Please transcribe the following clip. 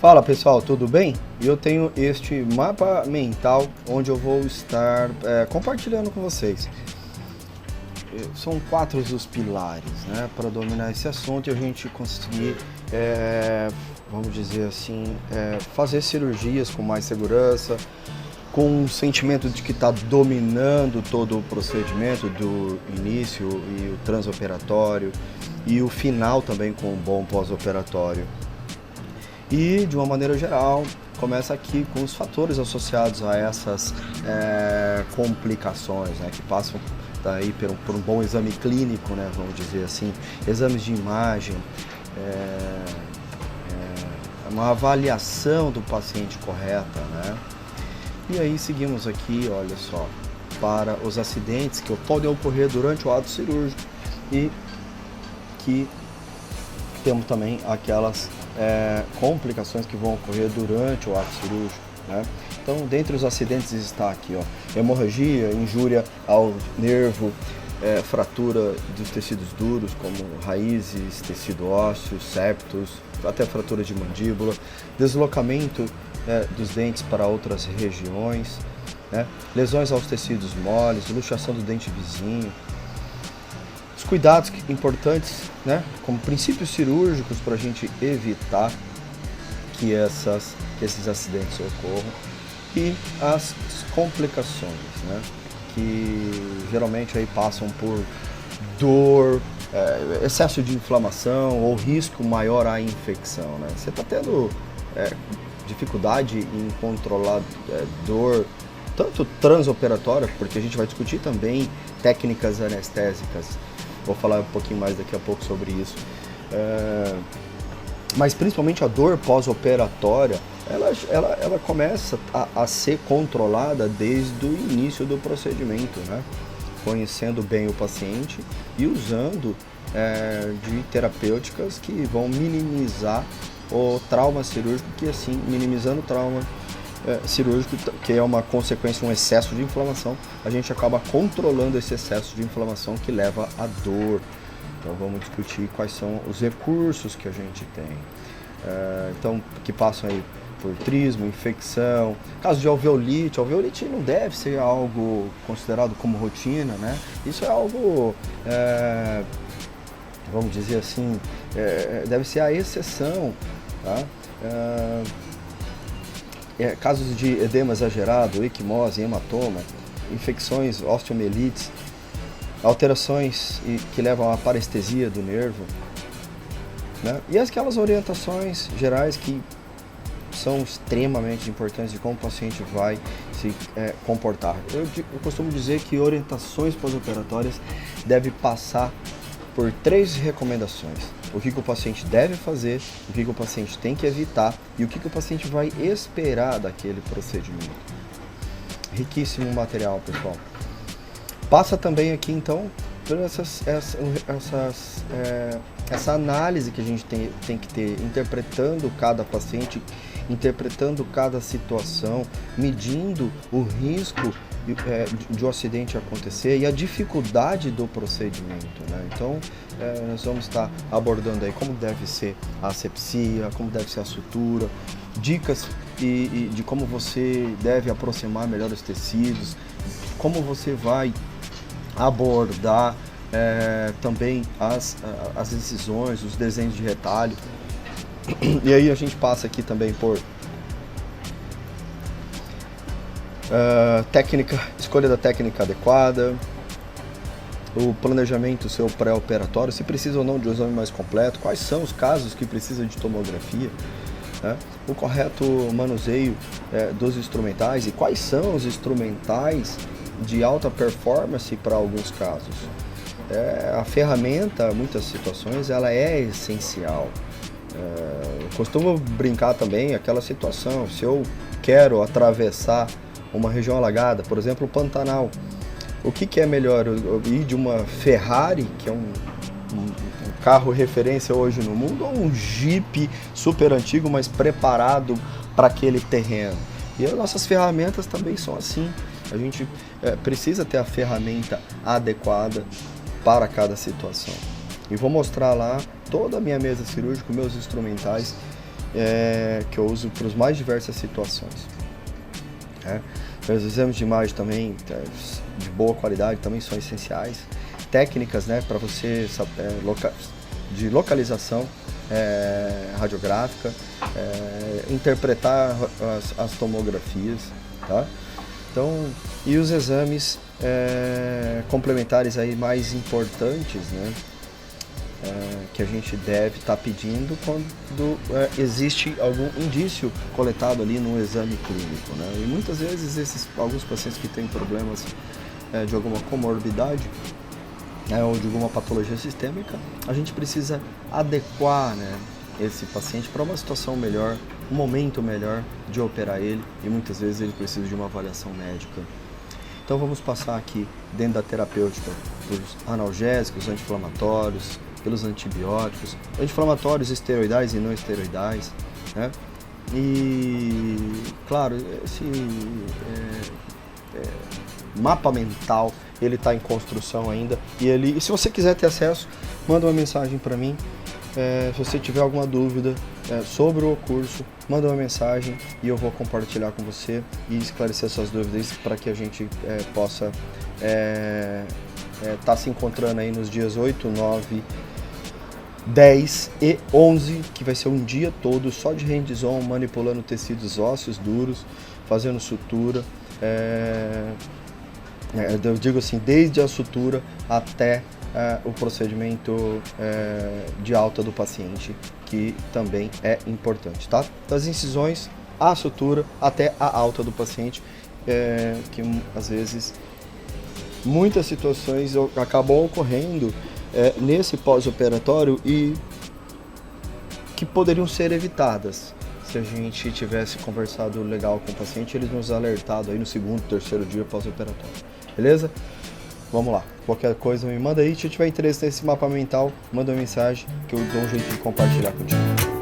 Fala pessoal, tudo bem? Eu tenho este mapa mental onde eu vou estar compartilhando com vocês. São 4 os pilares, né, para dominar esse assunto e a gente conseguir, vamos dizer assim, fazer cirurgias com mais segurança, com um sentimento de que está dominando todo o procedimento do início e o transoperatório e o final também com um bom pós-operatório. E, de uma maneira geral, começa aqui com os fatores associados a essas complicações, né, que passam daí por um bom exame clínico, né, vamos dizer assim, exames de imagem, uma avaliação do paciente correta, né? E aí seguimos aqui, olha só, para os acidentes que podem ocorrer durante o ato cirúrgico e que temos também aquelas complicações que vão ocorrer durante o ato cirúrgico, né? Então, dentre os acidentes está aqui, ó, hemorragia, injúria ao nervo, fratura dos tecidos duros, como raízes, tecido ósseo, septos, até fratura de mandíbula, deslocamento dos dentes para outras regiões, né? Lesões aos tecidos moles, luxação do dente vizinho. Os cuidados importantes, né, como princípios cirúrgicos para a gente evitar que esses acidentes ocorram, e as complicações, né, que geralmente aí passam por dor, excesso de inflamação ou risco maior à infecção, né? Você está tendo dificuldade em controlar dor, tanto transoperatória, porque a gente vai discutir também técnicas anestésicas. Vou falar um pouquinho mais daqui a pouco sobre isso. Mas principalmente a dor pós-operatória, ela começa a ser controlada desde o início do procedimento, né? Conhecendo bem o paciente e usando de terapêuticas que vão minimizar o trauma cirúrgico, que assim, minimizando o trauma cirúrgico, que é uma consequência, um excesso de inflamação, a gente acaba controlando esse excesso de inflamação que leva à dor. Então vamos discutir quais são os recursos que a gente tem, então, que passam aí por trismo, infecção, caso de alveolite. Alveolite não deve ser algo considerado como rotina, né? Isso é algo, vamos dizer assim, deve ser a exceção, tá? Casos de edema exagerado, equimose, hematoma, infecções, osteomielites, alterações que levam à parestesia do nervo, né? E aquelas orientações gerais que são extremamente importantes de como o paciente vai se comportar. Eu costumo dizer que orientações pós-operatórias devem passar por 3 recomendações: o que o paciente deve fazer, o que o paciente tem que evitar e o que o paciente vai esperar daquele procedimento. Riquíssimo material, pessoal. Passa também aqui, então, por essa análise que a gente tem que ter, interpretando cada paciente, interpretando cada situação, medindo o risco de um acidente acontecer e a dificuldade do procedimento, né? Então, nós vamos estar abordando aí como deve ser a asepsia, como deve ser a sutura, dicas de como você deve aproximar melhor os tecidos, como você vai abordar também as incisões, os desenhos de retalho. E aí a gente passa aqui também por escolha da técnica adequada, o planejamento seu pré-operatório, se precisa ou não de um exame mais completo, quais são os casos que precisam de tomografia, né? O correto manuseio dos instrumentais e quais são os instrumentais de alta performance para alguns casos. A ferramenta, em muitas situações, ela é essencial. Eu costumo brincar também aquela situação: se eu quero atravessar uma região alagada, por exemplo, o Pantanal, o que é melhor, eu ir de uma Ferrari, que é um carro referência hoje no mundo, ou um Jeep super antigo, mas preparado para aquele terreno? E as nossas ferramentas também são assim. A gente precisa ter a ferramenta adequada para cada situação. E vou mostrar lá toda a minha mesa cirúrgica, meus instrumentais que eu uso para as mais diversas situações. Os exames de imagem também, de boa qualidade, também são essenciais. Técnicas, né, para você de localização radiográfica, interpretar as tomografias, tá? Então, e os exames complementares aí mais importantes, né, que a gente deve estar pedindo quando existe algum indício coletado ali no exame clínico, né? E muitas vezes alguns pacientes que têm problemas de alguma comorbidade, ou de alguma patologia sistêmica, a gente precisa adequar, né, esse paciente para uma situação melhor, um momento melhor de operar ele, e muitas vezes ele precisa de uma avaliação médica. Então vamos passar aqui dentro da terapêutica por analgésicos, anti-inflamatórios, pelos antibióticos, anti-inflamatórios esteroidais e não esteroidais, né? E claro, esse mapa mental, ele está em construção ainda, e se você quiser ter acesso, manda uma mensagem para mim. Se você tiver alguma dúvida sobre o curso, manda uma mensagem e eu vou compartilhar com você e esclarecer suas dúvidas para que a gente possa estar se encontrando aí nos dias 8, 9, 10 e 11, que vai ser um dia todo só de hands-on, manipulando tecidos ósseos duros, fazendo sutura. Eu digo assim, desde a sutura até o procedimento de alta do paciente, que também é importante, tá? Das incisões à sutura até a alta do paciente, que às vezes muitas situações acabam ocorrendo nesse pós-operatório e que poderiam ser evitadas se a gente tivesse conversado legal com o paciente, eles nos alertado aí no segundo, terceiro dia pós-operatório. Beleza? Vamos lá. Qualquer coisa me manda aí. Se tiver interesse nesse mapa mental, manda uma mensagem que eu dou um jeito de compartilhar contigo.